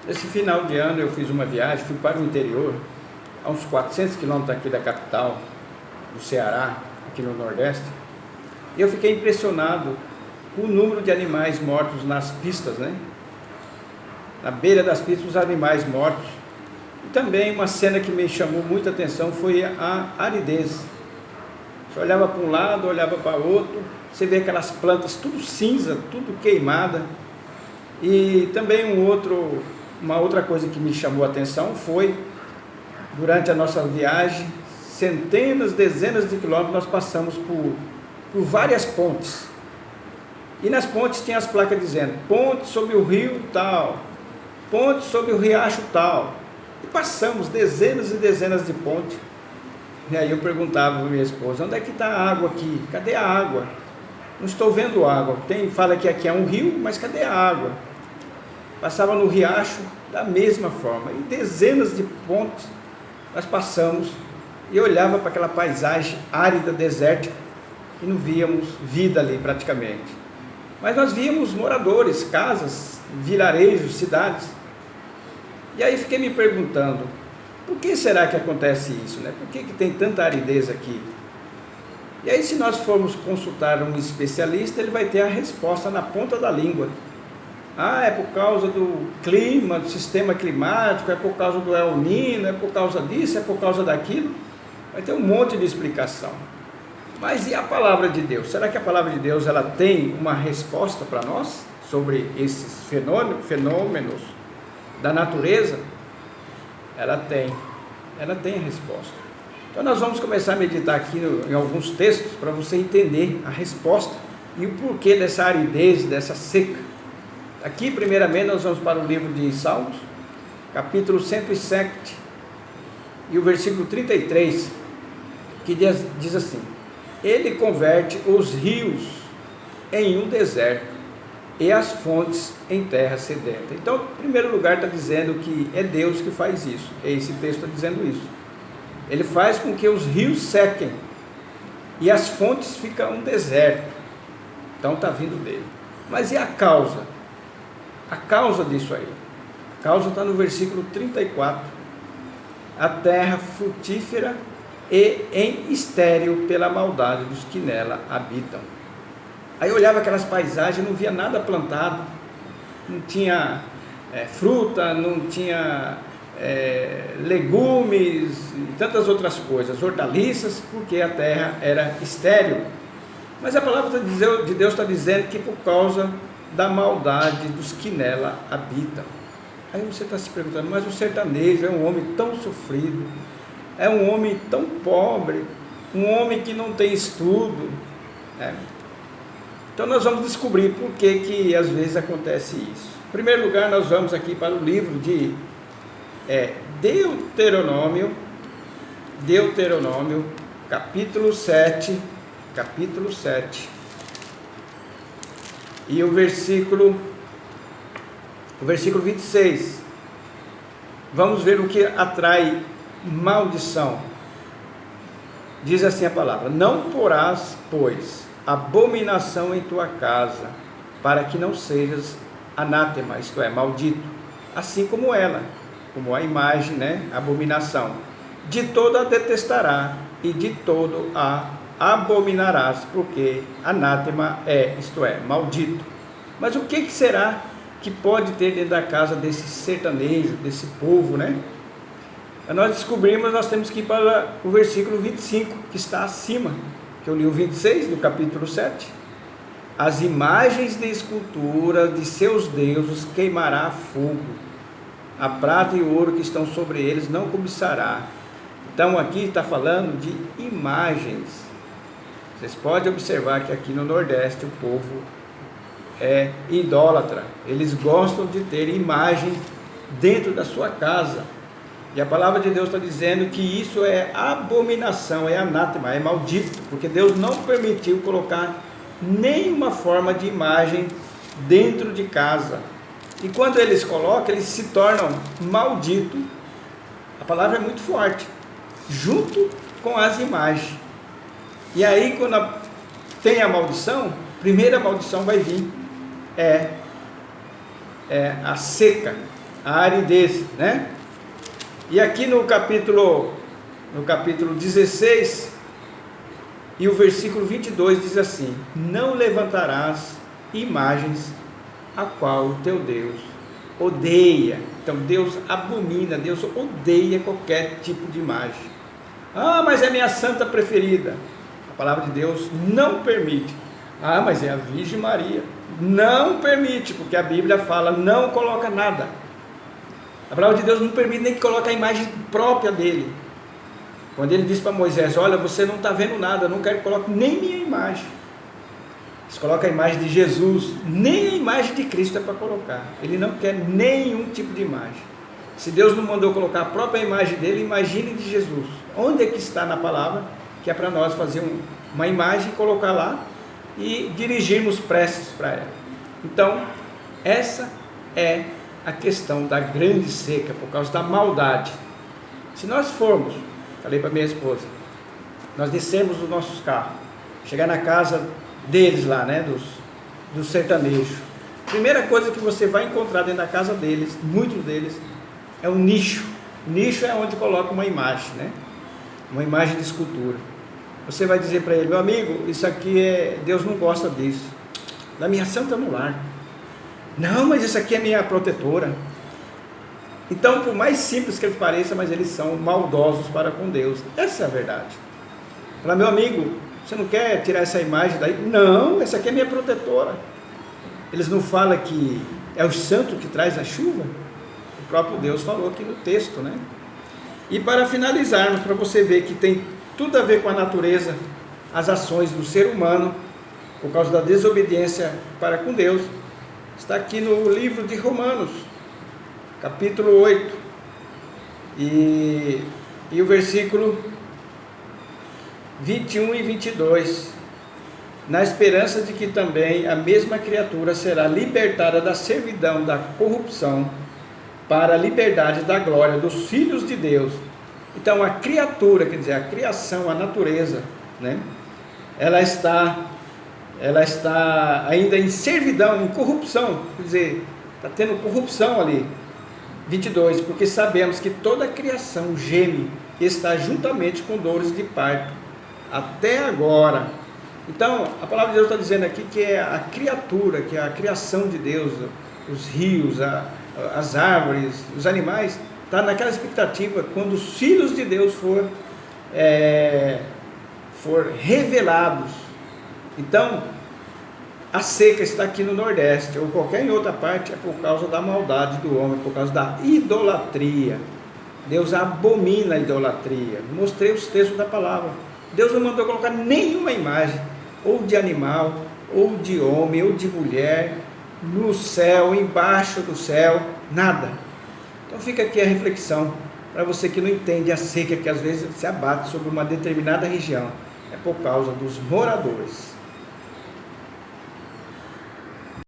Esse final de ano eu fiz uma viagem, fui para o interior, a uns 400 quilômetros aqui da capital, do Ceará, aqui no Nordeste, e eu fiquei impressionado com o número de animais mortos nas pistas, né? Na beira das pistas, os animais mortos. E também uma cena que me chamou muita atenção foi a aridez. Você olhava para um lado, olhava para o outro, você vê aquelas plantas tudo cinza, tudo queimada. E também uma outra coisa que me chamou a atenção foi, durante a nossa viagem, centenas, dezenas de quilômetros, nós passamos por várias pontes. E nas pontes tinha as placas dizendo, ponte sobre o rio tal, ponte sobre o riacho tal. E passamos dezenas e dezenas de pontes. E aí eu perguntava para minha esposa, onde é que está a água aqui? Cadê a água? Não estou vendo água. Fala que aqui é um rio, mas cadê a água? Passava no riacho da mesma forma. E dezenas de pontes nós passamos e olhava para aquela paisagem árida, desértica, e não víamos vida ali praticamente. Mas nós víamos moradores, casas, vilarejos, cidades. E aí fiquei me perguntando, por que será que acontece isso, né? Por que tem tanta aridez aqui? E aí, se nós formos consultar um especialista, ele vai ter a resposta na ponta da língua. Ah, é por causa do clima, do sistema climático, é por causa do El Niño, é por causa disso, é por causa daquilo. Vai ter um monte de explicação. Mas e a palavra de Deus? Será que a palavra de Deus ela tem uma resposta para nós sobre esses fenômenos da natureza? Ela tem a resposta. Então nós vamos começar a meditar aqui em alguns textos para você entender a resposta e o porquê dessa aridez, dessa seca. Aqui primeiramente nós vamos para o livro de Salmos, capítulo 107 e o versículo 33, que diz assim, ele converte os rios em um deserto e as fontes em terra sedenta. Então, em primeiro lugar, está dizendo que é Deus que faz isso. Esse texto está dizendo isso. Ele faz com que os rios sequem e as fontes ficam um deserto. Então, está vindo dele. Mas e a causa? A causa disso aí? A causa está no versículo 34. A terra frutífera e em estéril pela maldade dos que nela habitam. Aí eu olhava aquelas paisagens, não via nada plantado, não tinha fruta, não tinha legumes e tantas outras coisas, hortaliças, porque a terra era estéril. Mas a palavra de Deus está dizendo que por causa da maldade dos que nela habitam. Aí você está se perguntando, mas o sertanejo é um homem tão sofrido, é um homem tão pobre, um homem que não tem estudo, né? Então nós vamos descobrir por que às vezes acontece isso. Em primeiro lugar, nós vamos aqui para o livro de Deuteronômio, capítulo 7, e o versículo 26. Vamos ver o que atrai maldição. Diz assim a palavra, não porás, pois, abominação em tua casa, para que não sejas anátema, isto é, maldito, assim como ela, como a imagem, né, abominação. De todo a detestará, e de todo a abominarás, porque anátema isto é, maldito. Mas o que será que pode ter dentro da casa desse sertanejo, desse povo, né? Para nós descobrirmos, nós temos que ir para o versículo 25, que está acima, que eu li o 26 do capítulo 7. As imagens de escultura de seus deuses queimará a fogo, a prata e o ouro que estão sobre eles não cobiçará. Então aqui está falando de imagens. Vocês podem observar que aqui no Nordeste o povo é idólatra, eles gostam de ter imagem dentro da sua casa. E a palavra de Deus está dizendo que isso é abominação, é anátema, é maldito, porque Deus não permitiu colocar nenhuma forma de imagem dentro de casa. E quando eles colocam, eles se tornam malditos. A palavra é muito forte, junto com as imagens. E aí, quando tem a maldição, primeira maldição vai vir, a seca. a aridez, né? E aqui no capítulo 16 e o versículo 22 diz assim: não levantarás imagens a qual o teu Deus odeia. Então Deus abomina, Deus odeia qualquer tipo de imagem. Ah, mas é minha santa preferida. A palavra de Deus não permite. Ah, mas é a Virgem Maria. Não permite, porque a Bíblia fala, não coloca nada. A palavra de Deus não permite nem que coloque a imagem própria dele. Quando ele disse para Moisés: olha, você não está vendo nada, eu não quero que coloque nem minha imagem. Você coloca a imagem de Jesus, nem a imagem de Cristo é para colocar. Ele não quer nenhum tipo de imagem. Se Deus não mandou colocar a própria imagem dele, imagine de Jesus. Onde é que está na palavra que é para nós fazer uma imagem, colocar lá e dirigirmos preces para ela? Então, essa é a questão da grande seca, por causa da maldade. Se nós formos, falei para minha esposa, nós descemos dos nossos carros, chegar na casa deles lá, né, dos sertanejos, primeira coisa que você vai encontrar dentro da casa deles, muitos deles, é um nicho. Nicho é onde coloca uma imagem, né, uma imagem de escultura. Você vai dizer para ele: meu amigo, isso aqui Deus não gosta disso, da minha santa no lar. Não, mas isso aqui é minha protetora. Então, por mais simples que eles pareçam, mas eles são maldosos para com Deus. Essa é a verdade. Fala: meu amigo, você não quer tirar essa imagem daí? Não, essa aqui é minha protetora. Eles não falam que é o santo que traz a chuva? O próprio Deus falou aqui no texto, né? E para finalizarmos, para você ver que tem tudo a ver com a natureza, as ações do ser humano, por causa da desobediência para com Deus, está aqui no livro de Romanos, capítulo 8, e o versículo 21 e 22, na esperança de que também a mesma criatura será libertada da servidão, da corrupção, para a liberdade da glória dos filhos de Deus. Então a criatura, quer dizer, a criação, a natureza, né? Ela está ainda em servidão, em corrupção, quer dizer, está tendo corrupção ali. 22, porque sabemos que toda a criação geme e está juntamente com dores de parto, até agora. Então, a palavra de Deus está dizendo aqui que é a criatura, que é a criação de Deus, os rios, as árvores, os animais, está naquela expectativa, quando os filhos de Deus for revelados. Então, a seca está aqui no Nordeste, ou qualquer em outra parte, é por causa da maldade do homem, por causa da idolatria. Deus abomina a idolatria. Mostrei os textos da palavra. Deus não mandou colocar nenhuma imagem, ou de animal, ou de homem, ou de mulher, no céu, embaixo do céu, nada. Então fica aqui a reflexão, para você que não entende a seca que às vezes se abate sobre uma determinada região, é por causa dos moradores.